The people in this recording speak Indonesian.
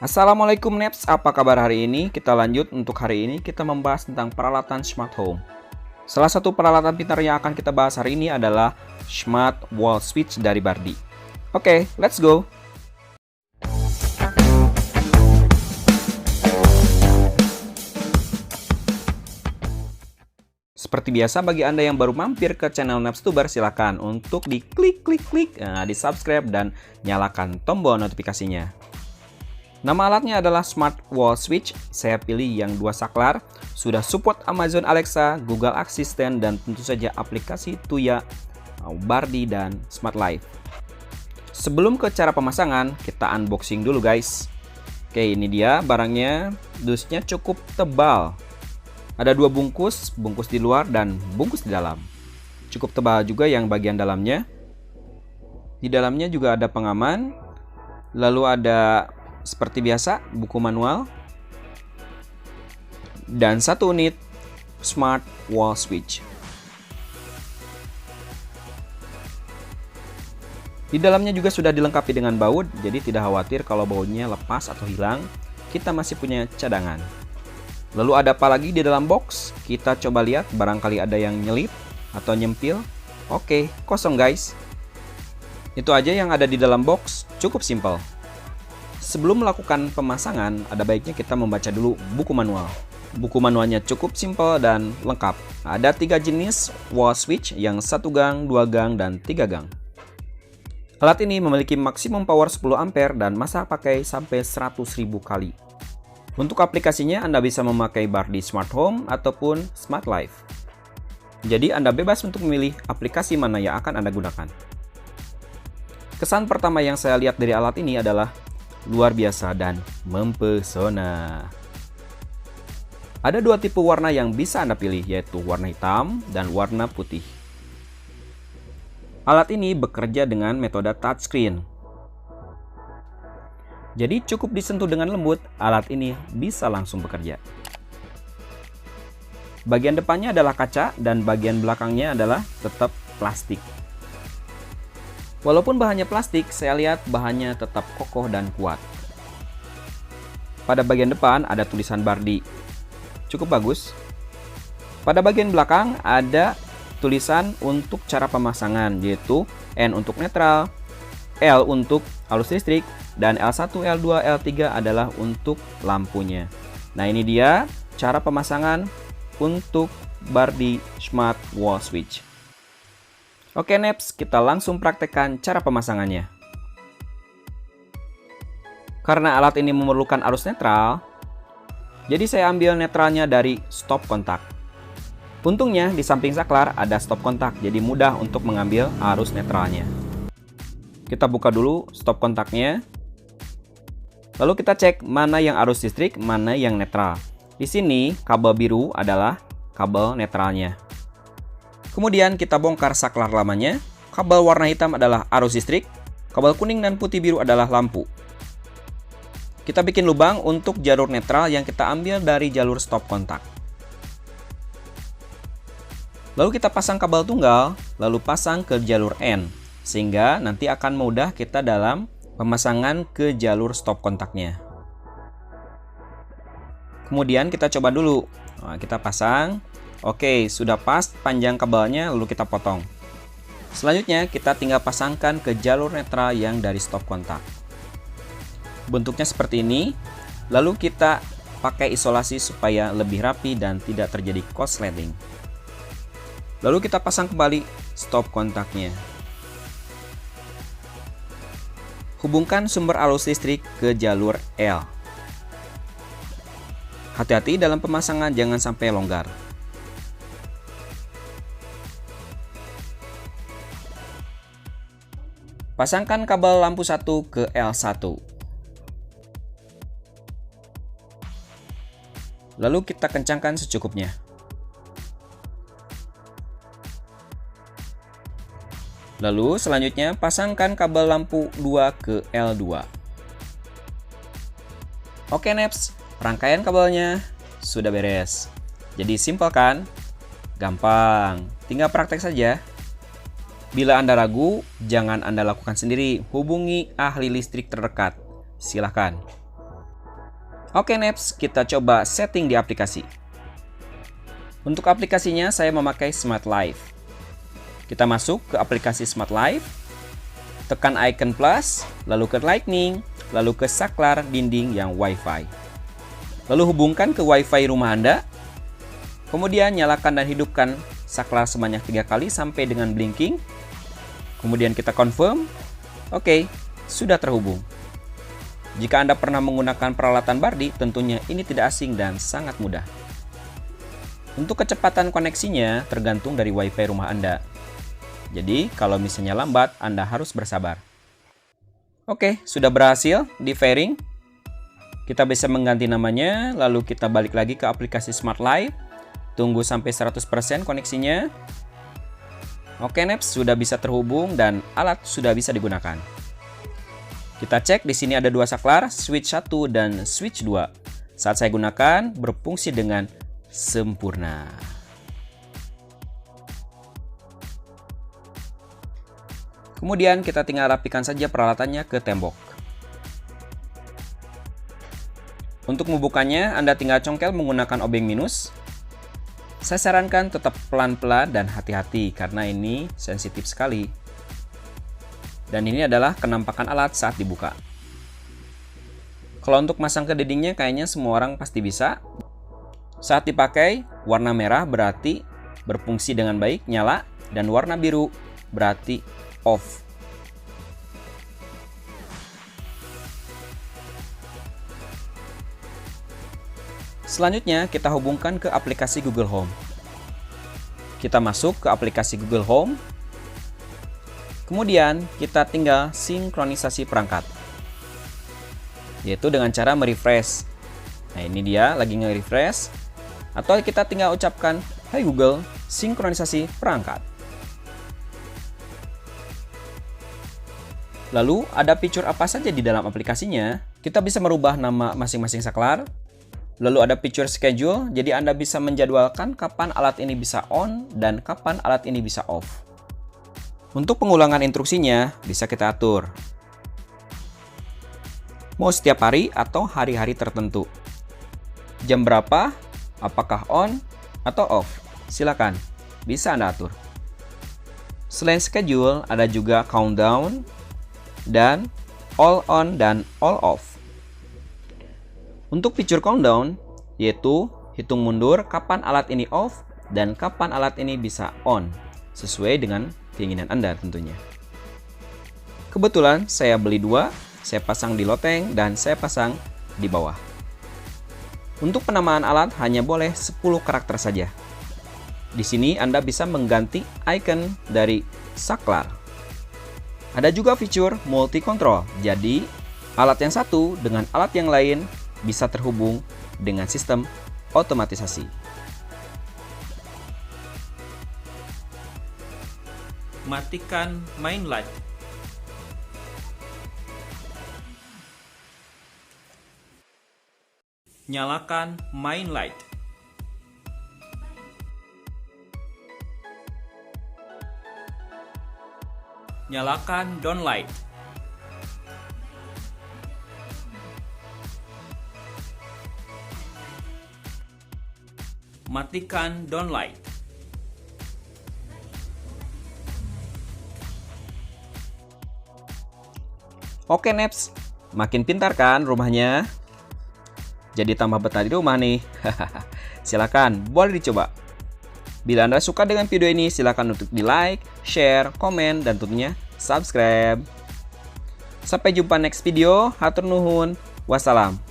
Assalamualaikum Neps, apa kabar hari ini? Kita lanjut untuk hari ini kita membahas tentang peralatan smart home. Salah satu peralatan pintar yang akan kita bahas hari ini adalah Smart Wall Switch dari Bardi. Oke, let's go! Seperti biasa, bagi Anda yang baru mampir ke channel Napstuber, silakan untuk diklik, di subscribe dan nyalakan tombol notifikasinya. Nama alatnya adalah Smart Wall Switch. Saya pilih yang 2 saklar, sudah support Amazon Alexa, Google Assistant, dan tentu saja aplikasi Tuya, Bardi, dan Smart Life. Sebelum ke cara pemasangan, kita unboxing dulu guys. Oke, ini dia barangnya. Dusnya cukup tebal. Ada 2 bungkus, bungkus di luar dan bungkus di dalam. Cukup tebal juga yang bagian dalamnya. Di dalamnya juga ada pengaman. Lalu ada seperti biasa buku manual. Dan 1 unit Smart Wall Switch. Di dalamnya juga sudah dilengkapi dengan baut, jadi tidak khawatir kalau bautnya lepas atau hilang. Kita masih punya cadangan. Lalu ada apa lagi di dalam box? Kita coba lihat, barangkali ada yang nyelip atau nyempil. Oke, kosong guys. Itu aja yang ada di dalam box, cukup simpel. Sebelum melakukan pemasangan, ada baiknya kita membaca dulu buku manual. Buku manualnya cukup simpel dan lengkap. Ada 3 jenis wall switch, yang 1 gang, 2 gang, dan 3 gang. Alat ini memiliki maksimum power 10 ampere dan masa pakai sampai 100.000 kali. Untuk aplikasinya, Anda bisa memakai Bardi Smart Home ataupun Smart Life. Jadi, Anda bebas untuk memilih aplikasi mana yang akan Anda gunakan. Kesan pertama yang saya lihat dari alat ini adalah luar biasa dan mempesona. Ada 2 tipe warna yang bisa Anda pilih, yaitu warna hitam dan warna putih. Alat ini bekerja dengan metode touchscreen. Jadi cukup disentuh dengan lembut, alat ini bisa langsung bekerja. Bagian depannya adalah kaca dan bagian belakangnya adalah tetap plastik. Walaupun bahannya plastik, saya lihat bahannya tetap kokoh dan kuat. Pada bagian depan ada tulisan Bardi. Cukup bagus. Pada bagian belakang ada tulisan untuk cara pemasangan, yaitu N untuk netral, L untuk arus listrik, dan L1, L2, L3 adalah untuk lampunya. Nah, ini dia cara pemasangan untuk Bardi Smart Wall Switch. Oke Neps, kita langsung praktekkan cara pemasangannya. Karena alat ini memerlukan arus netral, jadi saya ambil netralnya dari stop kontak. Untungnya di samping saklar ada stop kontak, jadi mudah untuk mengambil arus netralnya. Kita buka dulu stop kontaknya. Lalu kita cek mana yang arus listrik, mana yang netral. Di sini kabel biru adalah kabel netralnya. Kemudian kita bongkar saklar lamanya. Kabel warna hitam adalah arus listrik, kabel kuning dan putih biru adalah lampu. Kita bikin lubang untuk jalur netral yang kita ambil dari jalur stop kontak. Lalu kita pasang kabel tunggal, lalu pasang ke jalur N, sehingga nanti akan mudah kita dalam pemasangan ke jalur stop kontaknya. Kemudian kita coba dulu. Nah, kita pasang. Oke, sudah pas panjang kabelnya, lalu kita potong. Selanjutnya kita tinggal pasangkan ke jalur netral yang dari stop kontak. Bentuknya seperti ini. Lalu kita pakai isolasi supaya lebih rapi dan tidak terjadi korsleting. Lalu kita pasang kembali stop kontaknya. Hubungkan sumber arus listrik ke jalur L. Hati-hati dalam pemasangan, jangan sampai longgar. Pasangkan kabel lampu 1 ke L1. Lalu kita kencangkan secukupnya. Lalu selanjutnya pasangkan kabel lampu 2 ke L2. Oke Neps, rangkaian kabelnya sudah beres. Jadi simpel kan? Gampang, tinggal praktek saja. Bila Anda ragu, jangan Anda lakukan sendiri. Hubungi ahli listrik terdekat. Silahkan. Oke Neps, kita coba setting di aplikasi. Untuk aplikasinya saya memakai Smart Life. Kita masuk ke aplikasi Smart Life, tekan icon plus, lalu ke Lightning, lalu ke saklar dinding yang Wi-Fi. Lalu hubungkan ke Wi-Fi rumah Anda. Kemudian nyalakan dan hidupkan saklar sebanyak 3 kali sampai dengan blinking. Kemudian kita confirm. Oke, sudah terhubung. Jika Anda pernah menggunakan peralatan Bardi, tentunya ini tidak asing dan sangat mudah. Untuk kecepatan koneksinya tergantung dari Wi-Fi rumah Anda. Jadi, kalau misalnya lambat, Anda harus bersabar. Oke, sudah berhasil di pairing. Kita bisa mengganti namanya, lalu kita balik lagi ke aplikasi Smart Life. Tunggu sampai 100% koneksinya. Oke, Neps sudah bisa terhubung dan alat sudah bisa digunakan. Kita cek di sini ada 2 saklar, switch 1 dan switch 2. Saat saya gunakan, berfungsi dengan sempurna. Kemudian kita tinggal rapikan saja peralatannya ke tembok. Untuk membukanya, Anda tinggal congkel menggunakan obeng minus. Saya sarankan tetap pelan-pelan dan hati-hati karena ini sensitif sekali. Dan ini adalah kenampakan alat saat dibuka. Kalau untuk masang ke dindingnya kayaknya semua orang pasti bisa. Saat dipakai, warna merah berarti berfungsi dengan baik, nyala, dan warna biru berarti off. Selanjutnya kita hubungkan ke aplikasi Google Home. Kita masuk ke aplikasi Google Home. Kemudian kita tinggal sinkronisasi perangkat, yaitu dengan cara merefresh. Nah ini dia lagi nge-refresh. Atau kita tinggal ucapkan, "Hai Google, sinkronisasi perangkat." Lalu ada fitur apa saja di dalam aplikasinya? Kita bisa merubah nama masing-masing saklar. Lalu ada fitur schedule, jadi Anda bisa menjadwalkan kapan alat ini bisa on dan kapan alat ini bisa off. Untuk pengulangan instruksinya bisa kita atur. Mau setiap hari atau hari-hari tertentu. Jam berapa, apakah on atau off. Silakan, bisa Anda atur. Selain schedule, ada juga countdown dan all on dan all off. Untuk fitur countdown, yaitu hitung mundur kapan alat ini off dan kapan alat ini bisa on, sesuai dengan keinginan Anda tentunya. Kebetulan saya beli 2, saya pasang di loteng dan saya pasang di bawah. Untuk penamaan alat hanya boleh 10 karakter saja. Di sini Anda bisa mengganti icon dari saklar. Ada juga fitur multi control, jadi alat yang satu dengan alat yang lain bisa terhubung dengan sistem otomatisasi. Matikan main light. Nyalakan main light. Nyalakan down light. Matikan down light. Oke Neps, makin pintar kan rumahnya? Jadi tambah betah di rumah nih. Silakan, boleh dicoba. Bila Anda suka dengan video ini, silakan untuk di like, share, komen, dan tentunya subscribe. Sampai jumpa next video. Hatur nuhun. Wassalam.